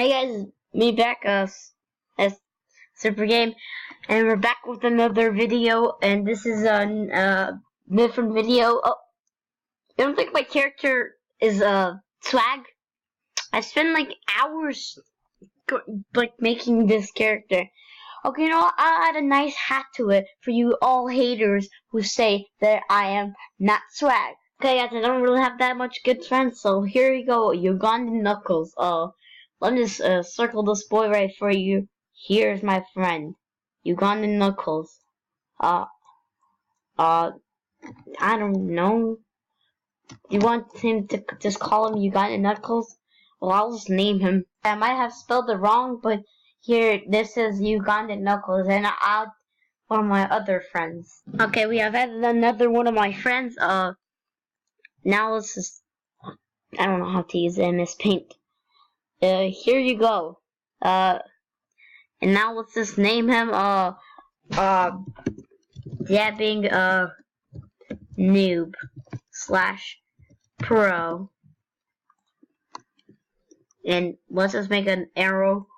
Hey guys, me back as Super Game, and we're back with another video, and this is a different video. Oh, I don't think my character is swag. I spent like hours like making this character. Okay, you know what? I'll add a nice hat to it for you all haters who say that I am not swag. Okay, guys, I don't really have that much good friends, so here you go, Ugandan Knuckles. Let me just circle this boy right for you. Here's my friend, Ugandan Knuckles. I don't know. You want him to just call him Ugandan Knuckles? Well, I'll just name him. I might have spelled it wrong, but here, this is Ugandan Knuckles, and I'll one of my other friends. Okay, we have added another one of my friends. Now let's just, I don't know how to use MS Paint. Here you go. And now let's just name him, Dabbing, Noob / Pro. And let's just make an arrow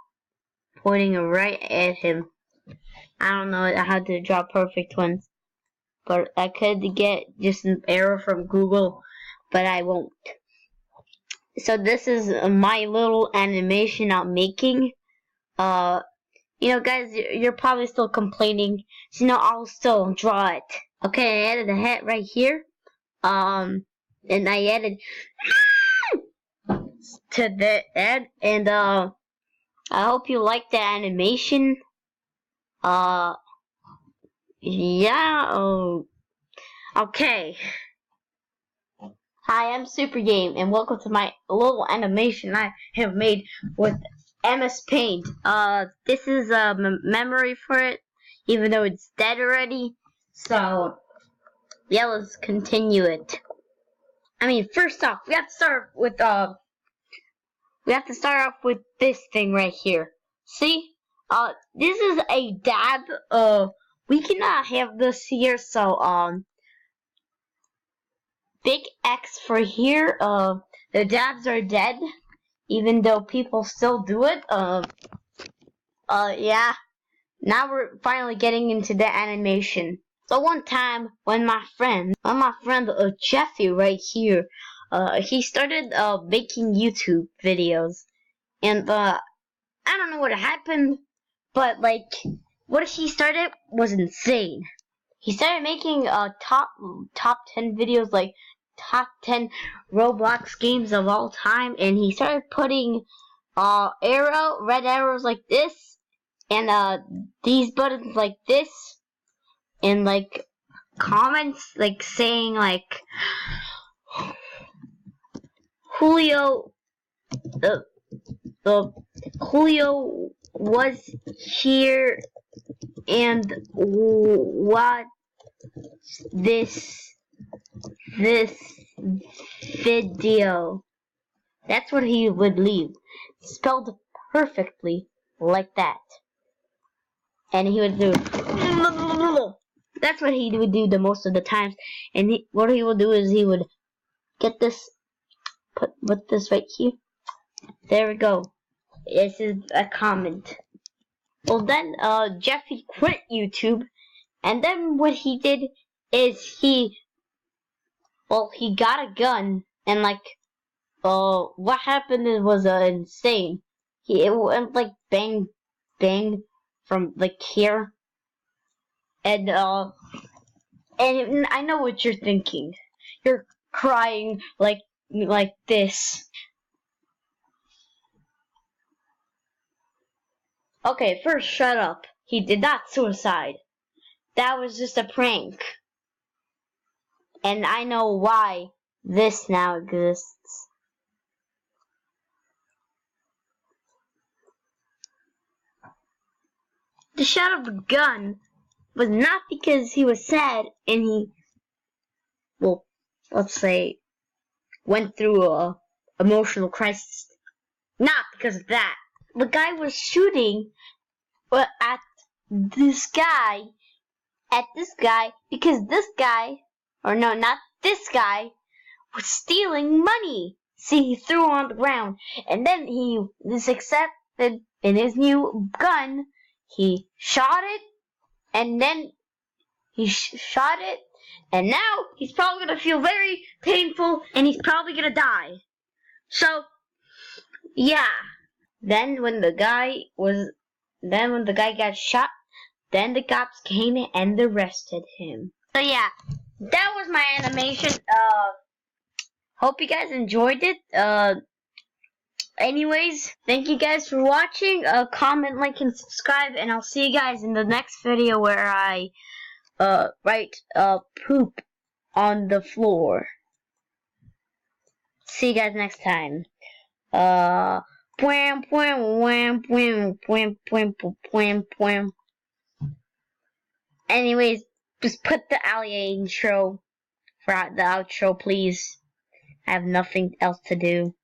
pointing right at him. I don't know how to draw perfect ones, but I could get just an arrow from Google, but I won't. So this is my little animation I'm making. You know, guys, you're probably still complaining. So, I'll still draw it. Okay, I added a hat right here. And I added to the ad, and I hope you like the animation. Yeah. Okay. Hi, I'm Super Game, and welcome to my little animation I have made with MS Paint. This is a memory for it, even though it's dead already. So, yeah, let's continue it. I mean, first off, we have to start with this thing right here. See? This is a dab. We cannot have this here, so, big X for here. The dabs are dead, even though people still do it. Yeah. Now we're finally getting into the animation. So one time, when my friend Jeffy right here, he started making YouTube videos, and I don't know what happened, but like what he started was insane. He started making top 10 videos, like top 10 Roblox games of all time, and he started putting red arrows like this, and these buttons like this, and like comments like saying like Julio Julio was here and what this video. That's what he would leave, spelled perfectly like that. And he would do. That's what he would do the most of the times. And what he would do is he would get this, put this right here. There we go. This is a comment. Well then, Jeffy quit YouTube, and then what he did is he got a gun, and like, what happened was insane. It went like bang, bang from like here, and I know what you're thinking. You're crying like this. Okay, first shut up. He did not suicide. That was just a prank. And I know why this now exists. The shot of the gun was not because he was sad and he, well, let's say, went through a emotional crisis. Not because of that. The guy was shooting at this guy, because this guy, or no, not this guy, was stealing money. See, he threw her on the ground, and then he accepted in his new gun. He shot it, and then shot it, and now he's probably gonna feel very painful, and he's probably gonna die. So, yeah. Then when the guy got shot, then the cops came and arrested him. So yeah, that was my animation. Hope you guys enjoyed it. Anyways, thank you guys for watching. Comment, like, and subscribe, and I'll see you guys in the next video where I write poop on the floor. See you guys next time. Anyways, just put the alley intro for the outro, please. I have nothing else to do.